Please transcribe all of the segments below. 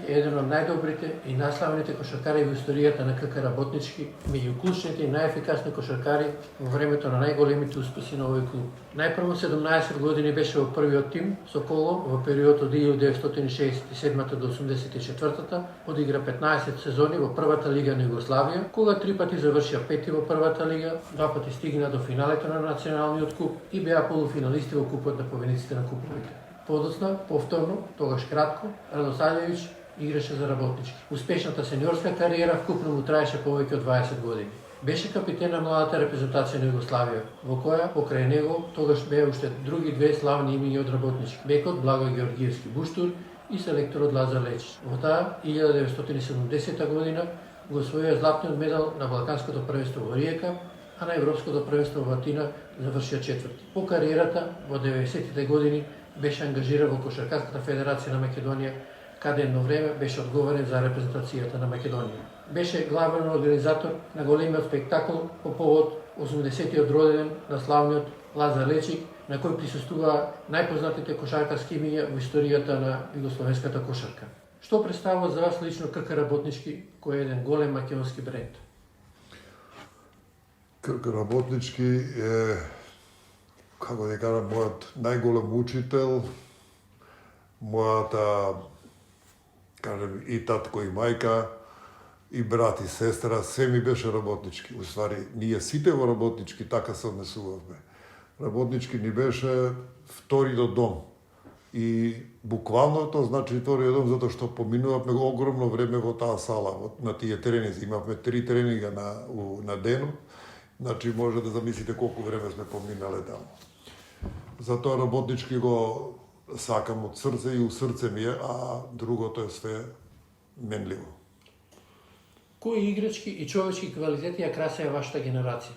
е еден од најдобрите и најславните кошаркари во историјата на КК Работнички, меѓу клучните и најефикасни кошаркари во времето на најголемите успеси на овој клуб. Најпрво 17 години беше во првиот тим со Коло во период од 1967 до 84, одигра 15 сезони во првата лига на Југославија, кога 3 пати завршија пети во првата лига, 2 пати стигна до финалето на националниот куп и беа полуфиналисти во купот на победниците на куповите. Подоцна, повторно, тогаш кратко, Радосаљевиќ играше за Работнички. Успешната сениорска кариера вкупно му траеше повеќе од 20 години. Беше капитен на младата репрезентација на Југославија, во која покрај него тогаш беа уште други две славни имиња од Работнички. Бекот Благој Георгиевски Буштур и селекторот Лазар Лечич. Во таа 1970 година го освоија златниот медал на Балканското првенство во Риека, а на Европското првенство во Атина завршија четврти. По кариерата во 90-тите години беше ангажиран во Кошаркарската федерација на Македонија, каде едно време беше одговорен за репрезентацијата на Македонија. Беше главен организатор на големиот спектакл по повод 80-тиот роденден на славниот Лазар Лечик, на кој присуствуваа најпознатите кошаркарски имиња во историјата на југословенската кошарка. Што представува за вас лично КК Работнички, кој е еден голем македонски бренд? КК Работнички е, како да кажам, мојот најголем учител, мојата, кажем, и татко и мајка, и брат и сестра, се ми беше Работнички. Уствари, ние сите во Работнички така се однесувавме. Работнички ни беше вториот дом. И буквално тоа значи вториот дом, затоа што поминувавме огромно време во таа сала, на тие тренинзи. Имавме 3 тренинга на денот, значи може да замислите колку време сме поминале таму. Затоа Работнички го сакам од срце и у срце ми е, а другото е све менливо. Кои играчки и човечки квалитети ја красеа вашата генерација?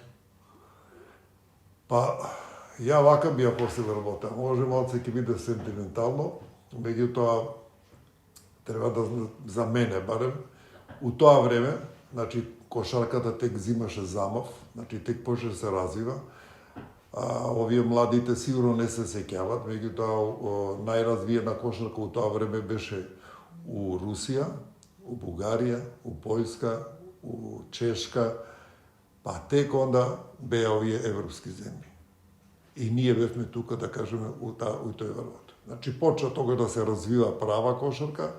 Па, ја вака би ја поставил работа. Може малце ќе биде сентиментално, меѓутоа треба да, за мене барем, у тоа време, значи кошарката тек зимаше замав, значи тек почне да се развива. Овие младите сигурно не се сеќават, меѓутоа најразвиена кошарка у тоа време беше у Русија, у Бугарија, у Поljска, у Чешка, па тек онда беа овие европски земји. И ние бевме тука, да кажеме, у тој врвот. Значи, почна тога да се развива права кошарка.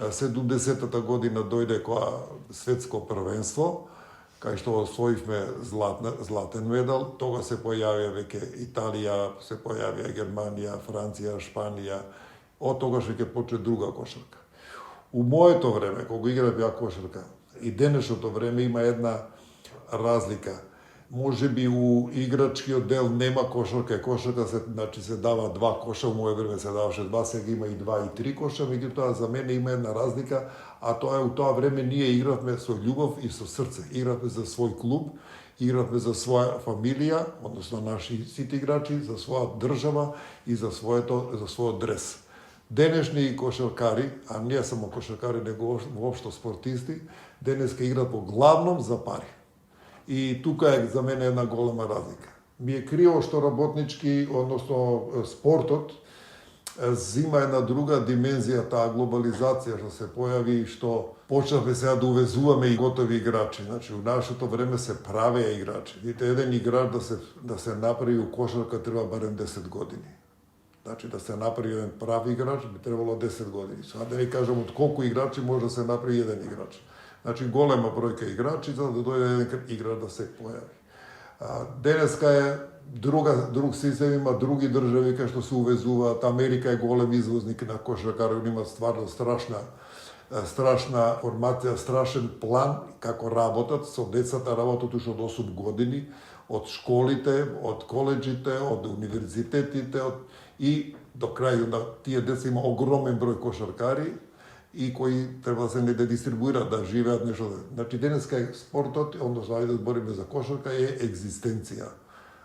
70-та година дојде која светско првенство, кај што освоивме златен медал. Тога се појавија веќе Италија, се појавија Германија, Франција, Шпанија. Од тогаш веќе почне друга кошарка. У моето време, кога играв ја кошарка, и денешното време има една разлика. Може би у играчкиот дел нема кошарка, кошарка се дава 2 коша, у моје време се даваше 2, сега има и 2 и 3 коша, меѓутоа за мене има една разлика, а тоа е у тоа време ние игравме со љубов и со срце. Игравме за свој клуб, игравме за своја фамилија, односно наши сите играчи, за своја држава и за својот дрес. Денешни кошаркари, а не само кошаркари, него воопшто спортисти, денеска играат по главном за пари. И тука е за мене една голема разлика. Ми е криво што Работнички, односно спортот, зима една друга димензија, таа глобализација што се појави и што почнавме сега да увезуваме и готови играчи. Значи, у нашето време се правеа играчи. Видите, еден играч да се направи у кошарка треба барем 10 години. Значи, да се направи еден прав играч, би требало 10 години. Сега да не кажам од колку играчи може да се направи еден играч. Значи, голема бројка играчи, за да дојде еден играч да се појави. Денеска е друг систем, има други држави кај што се увезуваат. Америка е голем извозник на кошаркари, има стварно страшна формација, страшен план како работат. Со децата работат уште од 8 години, од школите, од коледжите, од универзитетите, и до крај на тие деца има огромен број кошаркари и кои треба да се не дистрибуираат, да живеат нешто. Значи, денеска спортот, односно, ајде да збориме за кошарка, е екзистенција.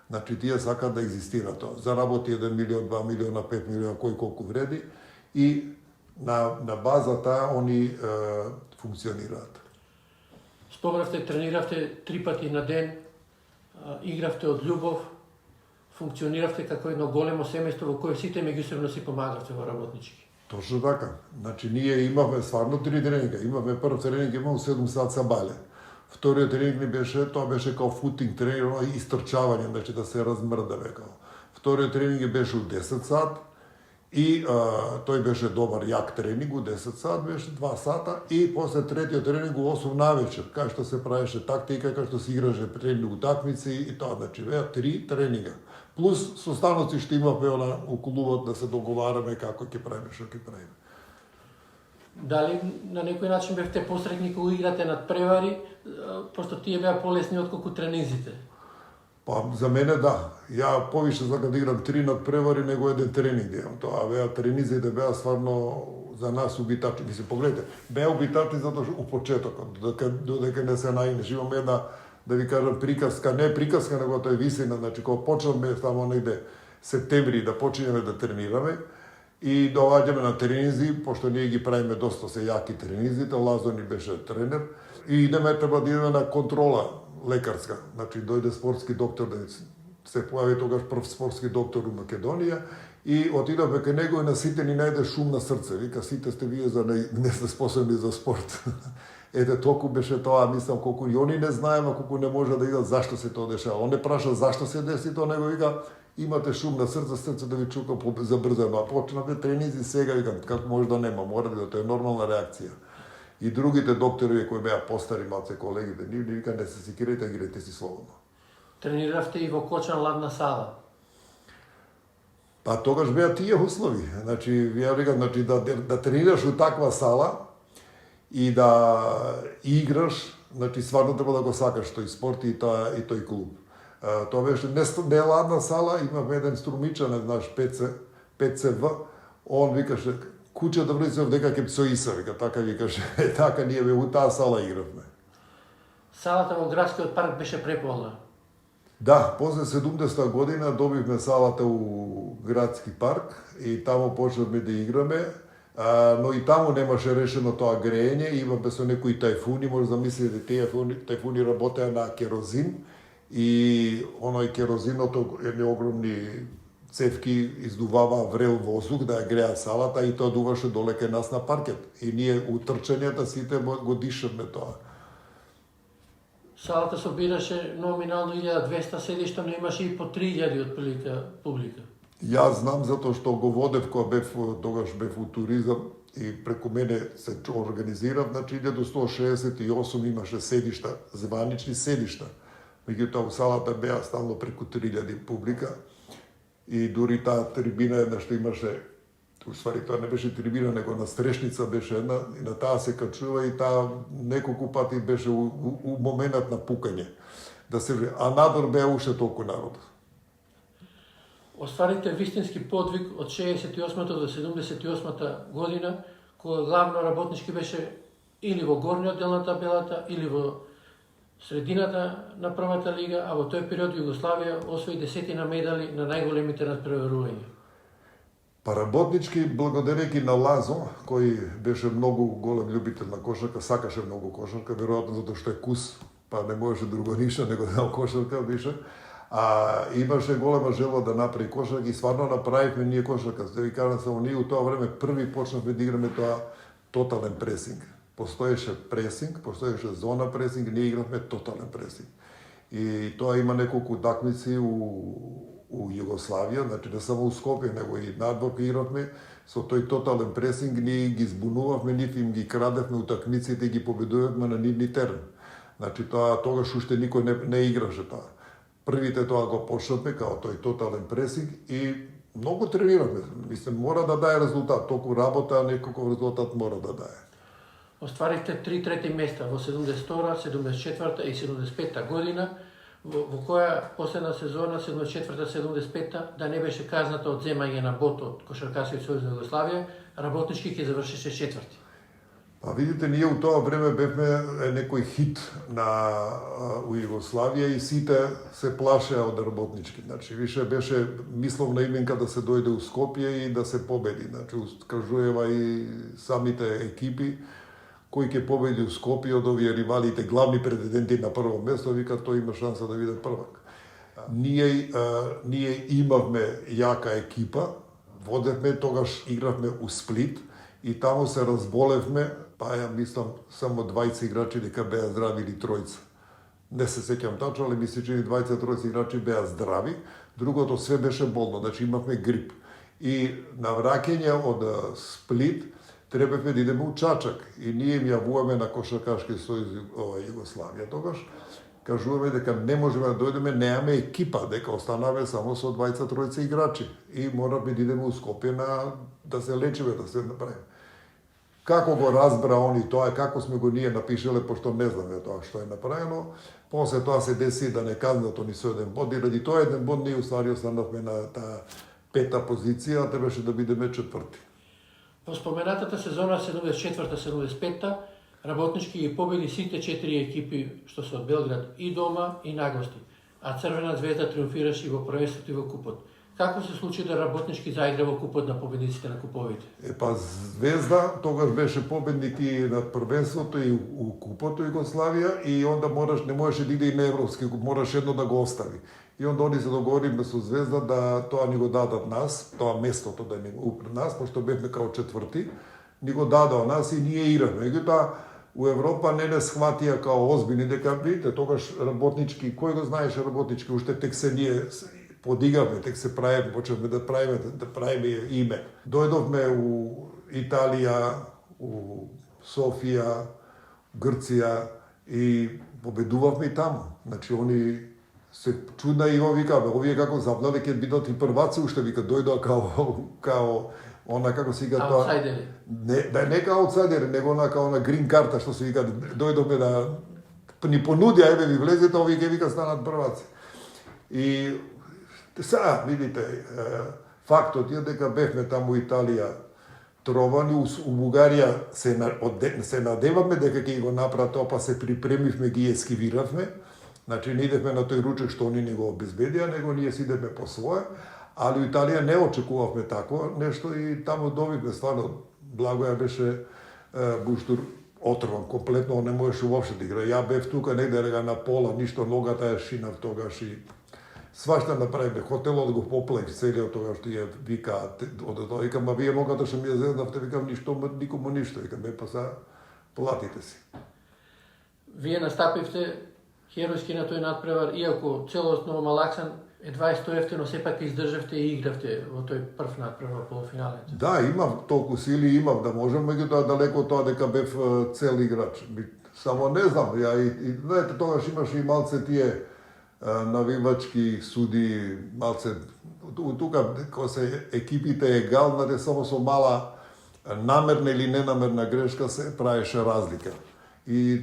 Значи, тие сакаат да екзистира тоа. Заработи 1 милион, 2 милиона, 5 милиона, кој колку вреди, и на базата они функционираат. Спомнавте, трениравте 3 пати на ден, игравте од љубов, функциониравте како едно големо семејство во кое сите меѓусебно си помагавте во Работнички. Точно така. Значи, ние имавме стварно 3 тренинга. Имавме прв тренинг, имам 7 сат са бале. Вториот тренинг ни беше, тоа беше као футинг тренинг, истрчавање, значи да се размрдаме као. Вториот тренинг беше у 10 сат и тој беше добар, јак тренинг, у 10 сат беше 2 сата и после третиот тренинг у 8 навечер, кај што се правеше тактика, кај што се играше тренинг утакмици и тоа, значи беа 3 тренинга. Плюс состаноци што имавме у клубот да се договараме како ќе правиме, што ќе правиме. Дали на некој начин бевте посредни кога играте над превари, пошто тие беа полесни отколку тренизите? Па за мене да. Ја повише сакам да играм 3 над превари него еден тренинг да имам. Тоа беа тренизите беа стварно за нас убитачи. Мислам, погледнете, беа убитачи затоа што у почетокот, додека не се наигнеш. Имам една, да ви кажам, приказка, не приказка, него тоа е висина, значи кога почнавме само негде септември да почнеме да тренираме и доаѓаме на тренизи, пошто ние ги правиме доста се јаки тренизите, Лазо ни беше тренер и идеме, треба да идеме на контрола лекарска. Значи дојде спортски доктор да се појави тогаш прв спортски доктор у Македонија и отидовме кај него и на сите ни најде шум на срце. Вика, сите сте вие за не сте способни за спорт. Ете, толку беше тоа, мислам, колку и они не знаеме, колку не може да идат зашто се тоа дешава. Он не праша зашто се деси тоа, него вика, имате шум на срце да ви чука забрзано. А почнавме тренизи сега, викам, како може да нема, мора да тоа е нормална реакција. И другите доктори кои беа постари малце колегите, ни вика, не се секирате, играте си слободно. Трениравте и во Кочан ладна сала? Па тогаш беа тие услови. Значи, ја викам, значи, да тренираш у таква сала и да играш, значи, стварно треба да го сакаш тој спорт и тој клуб. Тоа беше не ладна сала, имав еден струмичан, наш ПЦВ, он викаше, куќа да влезев дека ќе псо Иса, вика, така викаше, така ние у таа сала игравме. Салата во градскиот парк беше преполна? Да, после 70-та година добивме салата у градски парк и таму почнавме да играме, но и таму немаше решено тоа греење, имаме со некои тајфуни, може да мислите, тие тајфуни работеа на керозин и оној керозиното, едни огромни цевки издувава врел воздух да ја греа салата и тоа дуваше долека нас на паркет. И ние утрчањата сите го дишавме тоа. Салата собираше номинално 1200 седишта, но имаше и по 3000 отприлика публика. Јас знам затоа што го водев кога тогаш бев у туризам и преку мене се организирав, значи иде до 168 имаше седишта, званични седишта. Меѓутоа у салата беа стално преку 3000 публика и дури таа трибина една што имаше, уствари тоа не беше трибина, него на стрешница беше една, и на таа се качува и таа неколку пати беше у моментот на пукање. А надвор беа уште толку народ. Остварите вистински подвиг од 68 до 78 година, кој главно работнички беше или во горниот дел на табелата, или во средината на првата лига, а во тој период Југославија освои десетина медали на најголемите надпреварувања. Па работнички, благодарејќи на Лазо, кој беше многу голем љубител на кошарка, сакаше многу кошарка, веројатно затоа што е кус, па не можеше друго ништо, него да кошарка беше. Имаше голема желба да направи кошарка и стварно направивме ние кошарка. Да ви кажам само, ние у тоа време први почнавме да играме тоа тотален пресинг. Постоеше пресинг, постоеше зона пресинг, ние игравме тотален пресинг. И тоа има неколку такмици у Југославија, значи не само у Скопје, него и надвор игравме, со тој тотален пресинг ние ги збунувавме, нив им ги крадевме утакмиците и ги победувавме на нивни терен. Значи тоа тогаш уште никој не играше тоа. Првите тоа го почнавме као тој тотален пресинг и многу тренираме. Мислам, мора да дае резултат, толку работа, неколку резултат мора да дае. Остварихте 3 трети места во 72-та, 74-та и 75-та година, во која последна сезона, 74-та, 75-та, да не беше казната од земање на бот од Кошаркарскиот сојуз на Југославија, работнички ќе завршише четврти. Па видите, ние у тоа време бевме некој хит у Југославија и сите се плашеа од работнички. Значи, више беше мисловна именка да се дојде у Скопје и да се победи. Значи, кажуева и самите екипи, кој ќе победи у Скопје од овие ривалите, главни претенденти на прво место, вика тој има шанса да биде првак. Ние имавме јака екипа, водевме, тогаш игравме у Сплит и таму се разболевме, па ја мислам само 20 играчи дека беа здрави или тројца. Не се сеќам тачно, али мисли че 20-тројца играчи беа здрави, другото све беше болно, значи имавме грип. И на враќање од Сплит требавме да идеме у Чачак и ние им јавуваме на Кошаркашки сојуз Југославија тогаш. Кажуваме дека не можеме да дојдеме, немаме екипа, дека останавме само со 20-тројца играчи и мораме да идеме у Скопје да се лечиме, да се направиме. Како го разбра они тоа, како сме го ние напишале, пошто не знаме тоа што е направено, после тоа се деси да не казнато ни со еден бод, и ради тоа еден бод ние уствари останавме на таа 5-та позиција, а требаше да бидеме 4-ти. Во споменатата сезона 74-75 Работнички ги победи сите 4 екипи што се од Белград и дома и на гости, а Црвена звезда триумфираше и во првенството и во купот. Како се случи да Работнички заигра во купот на победниците на куповите? Звезда тогаш беше победник и на првенството и у купото Југославија и онда не можеше да иде и на европски куп, мораше едно да го остави. И онда они се договоривме со Звезда да тоа ни го дадат нас, тоа местото да ни го упре нас, пошто бевме као 4-ти, ни го дадоа нас и ние играме. Меѓутоа у Европа не схватија као озбилни дека видите тогаш Работнички, кој го знаеше Работнички, уште тек се ние подигавме, тек се правиме, почнавме да правиме име. Дојдовме у Италија, у Софија, Грција и победувавме и таму. Значи они се чудна и овие како забнале ќе бидат и прваци, уште вика дојдоа као она како се вика тоа. Аутсайдери. Не као аутсайдери, него као на грин карта што се вика, дојдовме да ни понудија, еве ви влезете, овие ќе вика станат прваци. И сега, видите, фактот е дека бевме таму Италија тровани, у Бугарија се надеваме дека ќе го направат тоа, па се припремивме, ги ескивиравме. Значи не идевме на тој ручек што они ни го обезбедија, него ние си идевме по свое, али у Италија не очекувавме тако нешто и таму добивме стварно. Благоја беше Буштур отрован комплетно, он не можеше воопшто да игра. Ја бев тука негде на пола, ништо, ногата ја шинав тогаш и свашта направиме, хотелот го поплев целиот тогаш што ја викаат од тоа, викам, а вие ногата што ми ја зеднавте, викам, ништо, никому ништо, викам, па са платите си. Вие настапивте херојски на тој надпревар, иако целосно Малаксан едва исто ефтино, сепак издржавте и игравте во тој прв надпревар полуфиналите. Да, имав толку сили, имав да можам, меѓутоа далеко од тоа дека бев цел играч. Само не знам, ја и знаете, тогаш имаше и малце тие навивачки суди, малце тука кога се екипите егални, само со мала намерна или ненамерна грешка се правеше разлика. И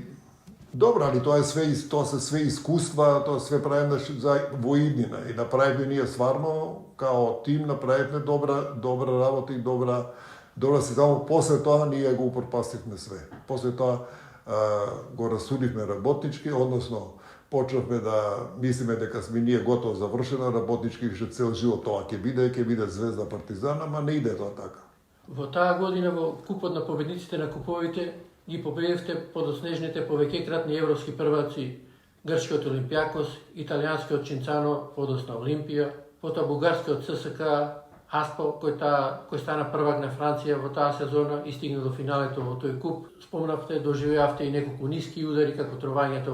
добро, али тоа се све искуства, тоа све правиме за во иднина и направивме ние стварно као тим, направивме добра работа и добра се, само после тоа ние го упропастивме све. После тоа го расудивме Работнички, односно почнавме да мислиме дека сме ние готово завршена, Работнички више цел живот тоа ќе биде Звезда, Партизан, ама не иде тоа така. Во таа година во купот на победниците на куповите ги победивте подоснежните повеќекратни европски прваци грчкиот Олимпијакос, италијанскиот Чинцано, подосна Олимпија, потоа бугарскиот ЦСКА Аспо, кој стана првак на Франција во таа сезона и стигна до финалето во тој куп. Спомнавте, доживеавте и неколку ниски удари, како трувањето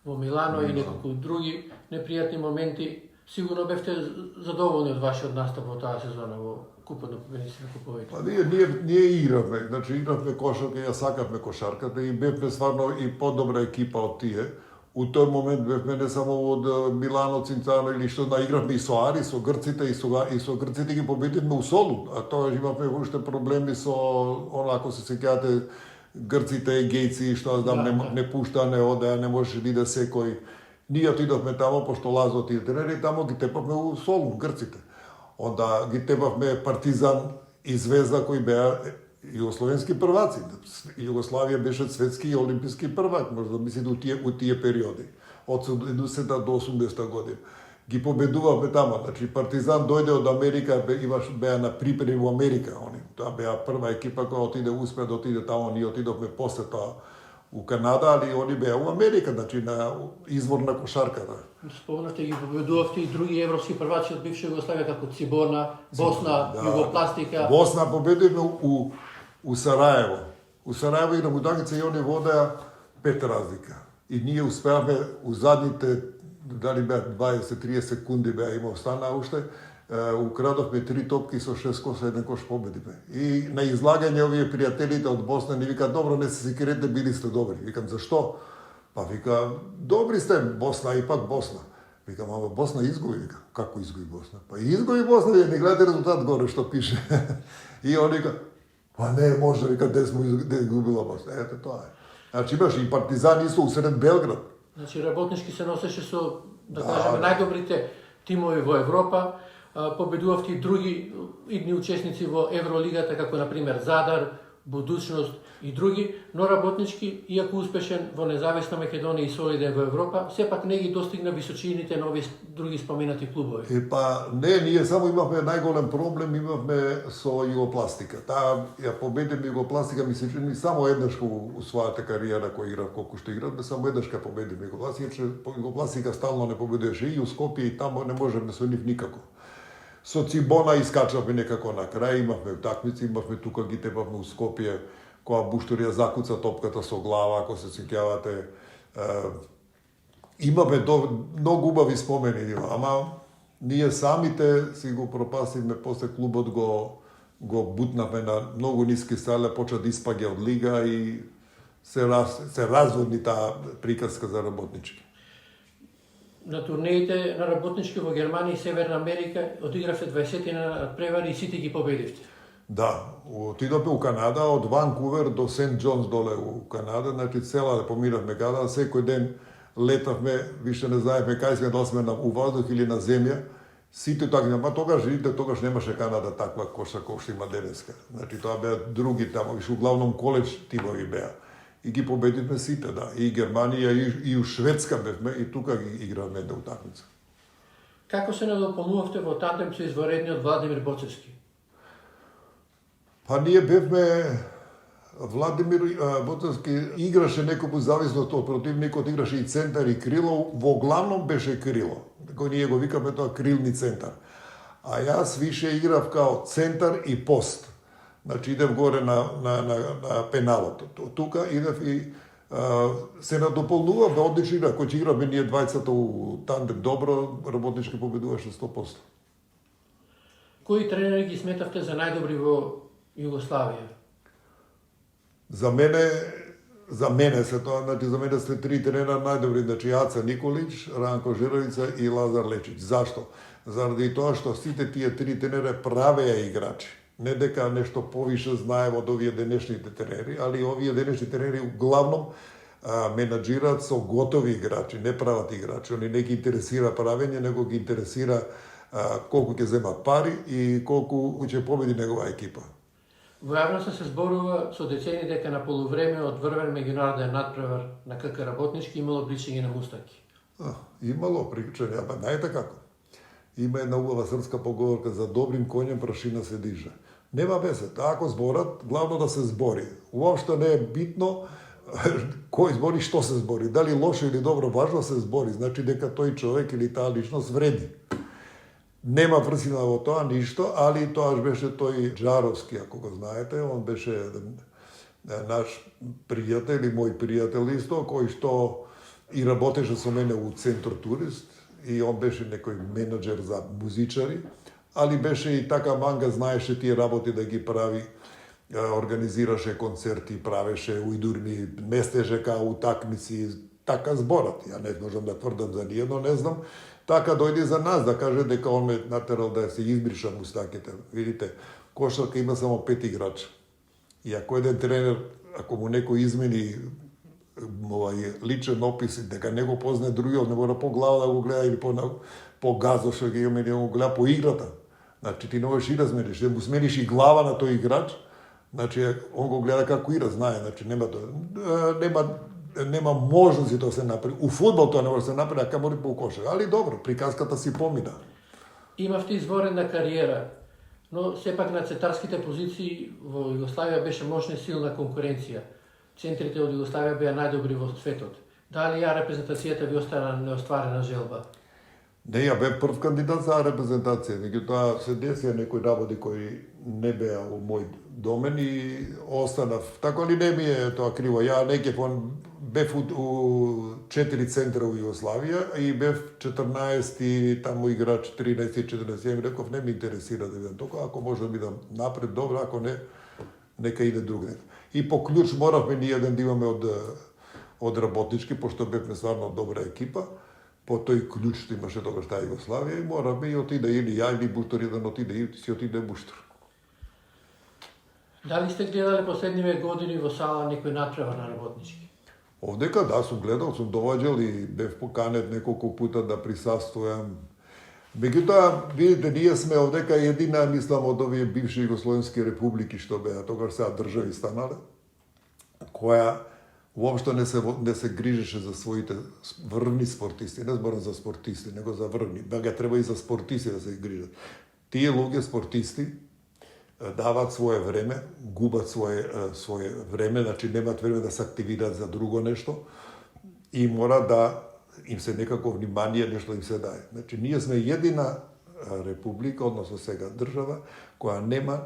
во Милано и неколку други непријатни моменти. Сигурно бевте задоволни од вашиот настап во таа сезона во купот на победниците на куповите. Ние игравме, значи игравме кошарка, ја сакавме кошарката и бевме стварно и подобра екипа од тие. У тој момент бевме не само од Милано, Цинцано или што игравме и со Ари, со грците и со грците ги победивме у Солун, а тоа имавме уште проблеми со ако се сеќавате грците егејци што знам не пуштаа, не одеа, не можеше да иде секој. Ние отидовме тамо пошто Лазо тие тренери, тамо ги тепавме у Солун грците. Онда ги тепавме Партизан и Звезда кои беа југословенски прваци. Југославија беше светски и олимписки првак, може да мислите у тие периоди, од 70-та до 80-та година. Ги победувавме тамо, значи Партизан дојде од Америка, беа на припреми во Америка, они. Тоа беа прва екипа која успеа да отиде тамо, ние отидовме после тоа у Канада, али они беа у Америка, значи на извор на кошарката. Спомнавте ги победувавте и други европски прваци од бивша Југославија како Цибона, Босна, Југопластика. Босна победивме у Сараево. У Сараево и на Будагица и они водеа 5 разлика. И ние успеавме у задните, дали беа 20-30 секунди беа има остана уште, украдовме 3 топки со 6 коша, 1 кош победивме. И на излагање овие пријателите од Босна ни викаат, добро, не се секирете, били сте добри. Викам, зашто? Па вика, добри сте, Босна, и пак Босна. Викам, ама Босна изгуби, вика. Како изгуби Босна? Па изгуби Босна, вие не гледате резултат горе што пише. И он вика, па не може, вика, де изгубила Босна. Ете, тоа е. Значи имаш и Партизан исто усред Белград. Значи работнички се носеше со, да кажеме, најдобрите тимови во Европа. Победувавте и други идни учесници во Евролигата, како например Задар, Будучност и други, но работнички, иако успешен во независна Македонија и солиден во Европа, сепак не ги достигна височините на овие други споменати клубови. Па не, ние само имавме најголем проблем, имавме со Југопластика. Таа ја победиме Југопластика, ми се чини само еднаш у својата кариера која игра, колку што игравме, само еднаш ка победиме Југопластика, че Југопластика стално не победуваше и у Скопје и тамо не можеме со нив никако. Со Цибона искачавме некако на крај, имавме такмици, имавме тука ги тепавме у Скопје, која Буштурија закуца топката со глава, ако се сеќавате. Имаме многу убави спомени, ама ние самите си го пропасивме, после клубот го бутнавме на многу ниски стале, почна да испаѓа од лига и се разводни таа приказка за работнички. На турнеите на работнички во Германија и Северна Америка одигравте 20 надпревари и сите ги победивте. Да, отидовме у Канада, од Ванкувер до Сент Џонс доле у Канада, значи цела да помиравме Канада, секој ден летавме, више не знаевме кај сме, дали сме у воздух или на земја. Сите така, ама тогаш немаше Канада таква коша кој што има денеска. Значи тоа беа други тамо, више углавном коледж тимови беа. И ги победивме сите, да. И Германија, и у Шведска бевме, и тука ги игравме една утакмица. Како се надополнувавте во тандем со изваредниот Владимир Боцевски? Па ние бевме, Владимир Боцевски играше неколку зависно од противникот, играше и центар и крило, во главном беше крило. Кој ние го викаме тоа крилни центар. А јас више играв као центар и пост. Значи идев горе на пеналот. Тука идев и се надополнуваме, одлично игра. Кој ќе играме ние двајцата у тандем добро, работнички победуваше 100%. Кои тренери ги сметавте за најдобри во Југославија? За мене се тоа, значи за мене се 3 тренера најдобри, значи Аца Николич, Ранко Жировица и Лазар Лечич. Зашто? Заради тоа што сите тие 3 тренера правеа играчи. Не дека нешто повише знае од овие денешните тренери, али овие денешни тренери главном менаџираат со готови играчи, не прават играчи. Они не ги интересира правење, него ги интересира колку ќе земат пари и колку ќе победи негова екипа. Во јавноста се зборува со децени дека на полувреме од врвен меѓународен надпревар на КК Работнички имало бричење на мустаки. Имало причање, ама знаете како? Има една убава српска поговорка за добрим конјем прашина се диже. Нема везе, ако зборат, главно да се збори. Уопшто не е битно кој збори, што се збори. Дали лошо или добро, важно се збори. Значи дека тој човек или таа личност вреди. Нема врсина во тоа ништо, али тоа беше тој Джаровски, ако го знаете. Он беше наш пријател и мој пријател исто, кој што и работеше со мене у Центар Турист. И он беше некој менеджер за музичари, али беше и така манга, знаеше тие работи да ги прави, организираше концерти, правеше уидурни, местеше као утакмици, така зборат. Ја не можам да тврдам за ниедно, не знам. Така дојде за нас да каже дека он ме натерал да се избриша мустаките. Видите, кошарка има само 5 играча. И ако еден тренер, ако му некој измени личен опис, дека не го познае другиот, не мора по глава да го гледа или по газо што ги имаме, не го гледа по играта. Значи ти не можеш и да смениш, да му смениш и глава на тој играч, значи он го гледа како игра, знае, значи нема можности да се направи. У фудбал тоа не може да се направи, а камо ли по кошар. Али добро, приказката си помина. Имавте изворена кариера, но сепак на центарските позиции во Југославија беше мощна и силна конкуренција. Центрите од Југославија беа најдобри во светот. Дали ја репрезентацијата ви остана неостварена желба? Не, ја бев прв кандидат за репрезентација, меѓутоа се десија некои работи кои не беа у мој домен и останав. Тако ли не ми е тоа криво. Ја бев у 4 центра у Југославија и бев 14 таму играч, 13 и 14. Ја ми реков, не ми интересира да бидам тока, ако може да бидам напред, добро, ако не, нека иде другаде. И по клjuč моравме ние еден да имаме од работнички, пошто бевме стварно добра екипа. По тој клjuč што имаше тогаш таа Југославија и моравме и отиде или ја или Буштор еден отиде и си отиде Буштор. Дали сте гледале последниве години во сала некој натпревар на работнички? Овдека да, сум гледал, сум доваѓал и бев поканет неколку пута да присуствувам. Меѓутоа, видите, ние сме овдека едина, мислам, од овие бивши југословенски републики што беа тогаш сега држави станале, која уопшто не се грижеше за своите врвни спортисти, не зборам за спортисти, него за врвни. Бега треба и за спортисти да се грижат. Тие луѓе спортисти даваат свое време, губат свое време, значи немаат време да се активираат за друго нешто и мора да им се некако внимание, нешто им се дае. Значи ние сме едина република, односно сега држава, која нема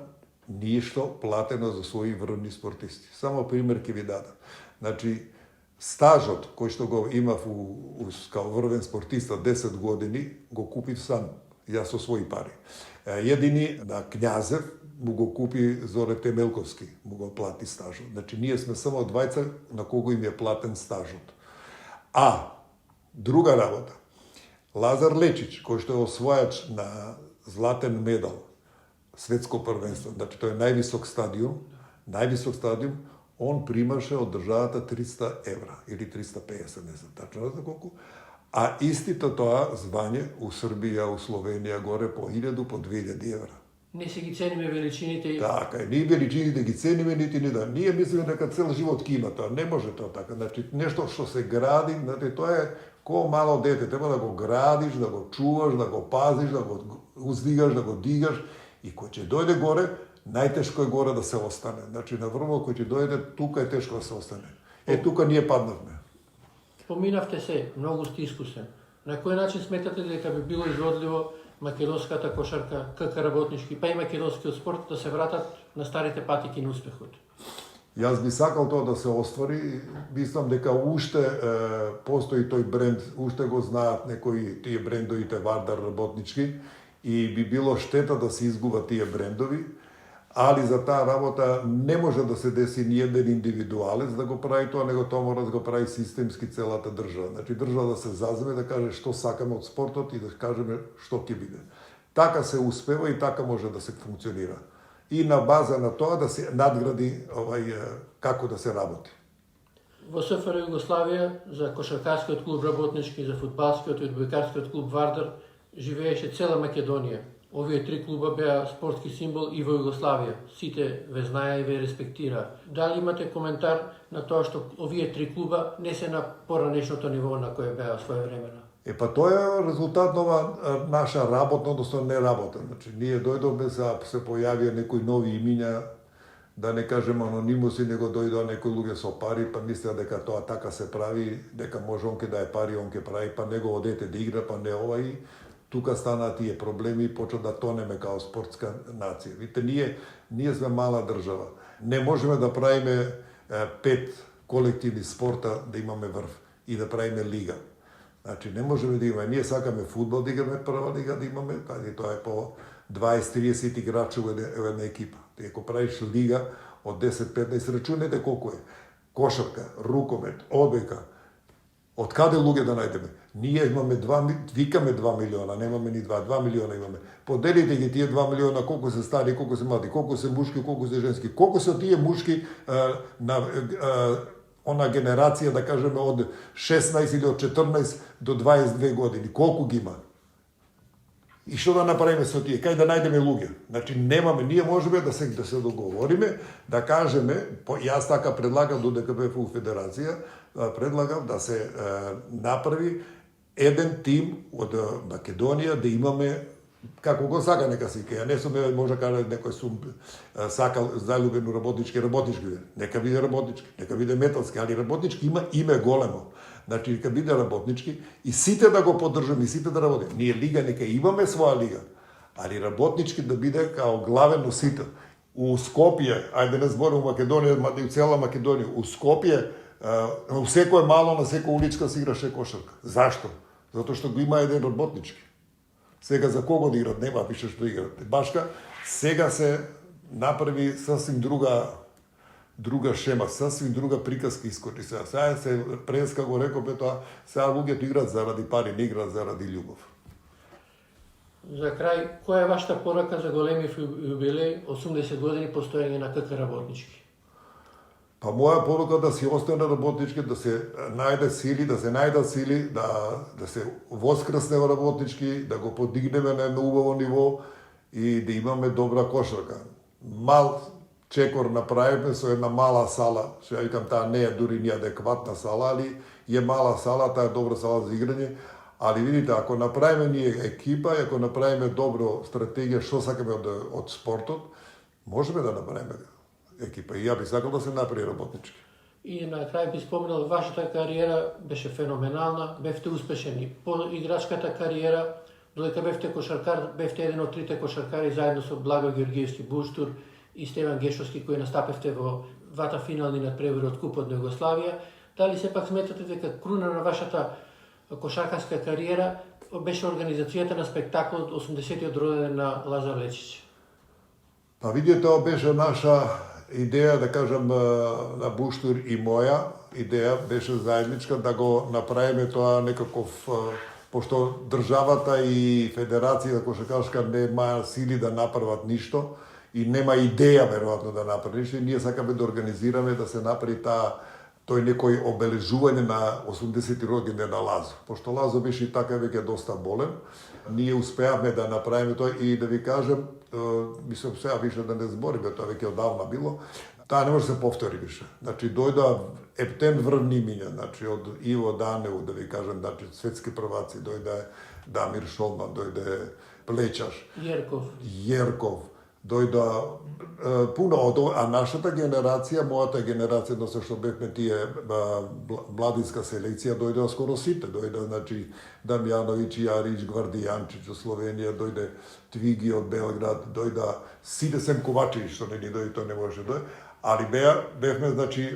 ништо платено за своји врвни спортисти. Само пример ќе ви дадам. Значи, стажот кој што го имав као врвен спортиста 10 години, го купив сам, јас со своји пари. Едини на Књазев му го купи Зоре Темелковски, му го плати стажот. Значи, ние сме само двајца на кого им е платен стажот. А, друга работа, Лазар Лечич, кој што е освојач на златен медал, светско првенство, значи тој е највисок стадиум, он примаше од државата 300 евра или 350, не знам тачно за колку, а истито тоа звање у Србија, у Словенија горе по 1000, по 2000 евра. Не се ги цениме величините. Така, ние величините ги цениме, нити не да. Ние мислиме дека цел живот ќе има тоа. Не може тоа така. Значи, нешто што се гради, значи, тоа е ко мало дете. Треба да го градиш, да го чуваш, да го пазиш, да го уздигаш, да го дигаш. И кој ќе дојде горе, најтешко е горе да се остане. Значи, на врвот кој ќе дојде, тука е тешко да се остане. Тука ние паднавме. Поминавте се, многу сте искусен. На кој начин сметате дека би било изводливо македонската кошарка, КК работнички, па и македонскиот спорт да се вратат на старите патики на успехот? Јас би сакал тоа да се оствари. Мислам дека уште постои тој бренд, уште го знаат некои тие брендовите Вардар работнички и би било штета да се изгубат тие брендови, али за таа работа не може да се деси ни еден индивидуалец да го прави тоа, него тоа мора да го прави системски целата држава. Значи држава да се заземе, да каже што сакаме од спортот и да кажеме што ќе биде. Така се успева и така може да се функционира. И на база на тоа да се надгради како да се работи. Во СФР Југославија за кошаркарскиот клуб работнички, за фудбалскиот и одбојкарскиот клуб Вардар живееше цела Македонија. Овие три клуба беа спортски символ и во Југославија. Сите ве знае и ве респектира. Дали имате коментар на тоа што овие три клуба не се на поранешното ниво на кое беа своевремено? Па тоа е резултат на ова наша работа, односно не работа. Значи, ние дојдовме за се појавија некои нови имиња, да не кажем анонимуси, него дојдоа некои луѓе со пари, па мислеа дека тоа така се прави, дека може он ке да е пари, он ке прави, па негово дете да игра, па не ова и тука станаа тие проблеми и почна да тонеме као спортска нација. Видите, ние сме мала држава. Не можеме да правиме 5 колективни спорта да имаме врв и да правиме лига. Значи, не можеме да имаме. Ние сакаме фудбал да играме прва лига да имаме, тоа е по 20-30 играчи во една екипа. Ти ако правиш лига од 10-15, рачунете колку е. Кошарка, рукомет, одбојка. Од каде луѓе да најдеме? Ние имаме викаме 2 милиона, немаме ни 2 милиона имаме. Поделите ги тие 2 милиона, колку се стари, колку се млади, колку се мушки, колку се женски. Колку се тие мушки на она генерација, да кажеме, од 16 или од 14 до 22 години. Колку ги има? И што да направиме со тие? Кај да најдеме луѓе? Значи, немаме, ние можеме да се договориме, да кажеме, јас така предлагам додека бев у Федерација, предлагам да се направи еден тим од Македонија, да имаме како го сака нека се ика. Не сум може кажа некој сум сакал заљубен у работнички, нека биде работнички, нека биде металски, али работнички има име големо. Значи, нека биде работнички и сите да го поддржаме, и сите да работиме. Ние лига, нека имаме своја лига, али работнички да биде као главен носител. У Скопје, ајде не зборим у Македонија, и у цела Македонија, у Скопје, у секој мало, на секој уличка се играше кошарка. Зашто? Затоа што го има еден работнички. Сега за кого да играт, нема више што играт. Башка, сега се направи сасвим друга шема, сасвим друга приказка искочи сега. Сега се преска го реков тоа, сега луѓето играат заради пари, не играат заради љубов. За крај, која е вашата порака за големи јубилеј 80 години постоење на КК Работнички? Па моја порука да си остане работнички, да се најде сили, да се најдат сили, да се воскресне работнички, да го подигнеме на едно убаво ниво и да имаме добра кошарка. Мал чекор направиме со една мала сала, што ја викам, таа не е дури ни адекватна сала, али е мала сала, таа е добра сала за играње. Али видите, ако направиме ние екипа, ако направиме добро стратегија што сакаме од спортот, можеме да направиме екипа. И ја би сакал да се направи работнички. И на крај би спомнал, вашата кариера беше феноменална, бевте успешени. По играчката кариера, додека бевте кошаркар, бевте еден од трите кошаркари заедно со Благо Георгиевски Буштур и Стеван Гешовски, кои настапевте во двата финални надпревари од Купот на Југославија. Дали сепак сметате дека круна на вашата кошаркарска кариера беше организацијата на спектаклот 80-тиот роденден на Лазар Лечич? Па видите, тоа беше наша идеја, да кажам, на Буштур и моја идеја беше заедничка да го направиме тоа некаков, пошто државата и Федерација кошаркарска нема сили да направат ништо и нема идеја веројатно да направи ништо, и ние сакаме да организираме да се направи тој некој обележување на 80-ти роденден на Лазо. Пошто Лазо беше и така веќе доста болен, ние успеавме да направиме тоа и да ви кажем, мислам сега више да не збориме, тоа веќе одавна било, таа не може да се повтори више. Значи дојда ептен врвни минја, значи од Иво Данеу, да ви кажем, значи светски прваци, дојде Дамир Шолман, дојде Плечаш, Јерков, дојда пуно од, а нашата генерација, мојата генерација, но што бевме тие младинска селекција, дојде скоро сите, дојде, значи, Дамјановиќ, Јарич, Гвардијанчиќ од Словенија, дојде Твиги од Белград, дојда сите Сем Ковачевиќ, што не ни дојде, тоа не може да дојде, али бевме, значи,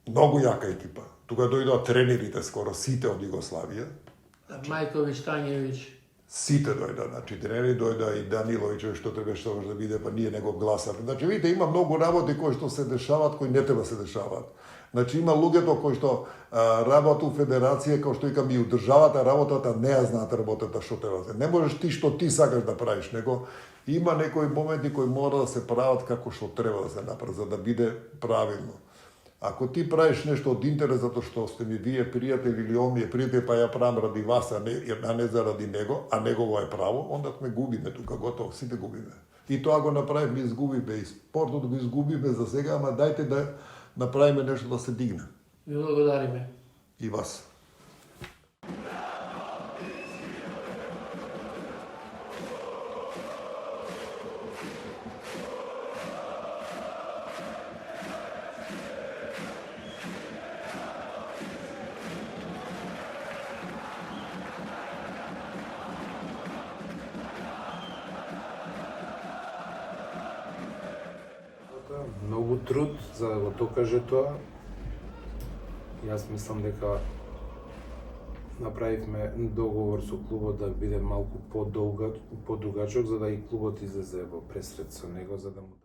многу јака екипа. Тука дојдоа тренерите скоро, сите од Југославија. Мајковиќ, Тањевиќ. Сите дојда, значи тренери дојда и Даниловиќ, што треба што може да биде, па ние не го гласаме. Значи видите, има многу работи кои што се дешаваат, кои не треба се дешаваат. Значи има луѓето кои што работат у федерација, кои што викам и у државата работата не ја знаат работата што треба. Не можеш ти што ти сакаш да правиш, него има некои моменти кои мора да се прават како што треба да се направи за да биде правилно. Ако ти правиш нешто од интерес затоа што сте ми вие пријатели или он ми е пријател, па ја правам ради вас, а не заради него, а негово е право, онда сме губиме тука, готово, сите губиме. И тоа го направивме, изгубиме, и спортот го изгубиме за сега, ама дајте да направиме нешто да се дигне. Ви благодариме. И вас. Многу труд за да го докаже тоа. Јас мислам дека направивме договор со клубот да биде малку подугачок, за да и клубот излезе во пресред со него, за да му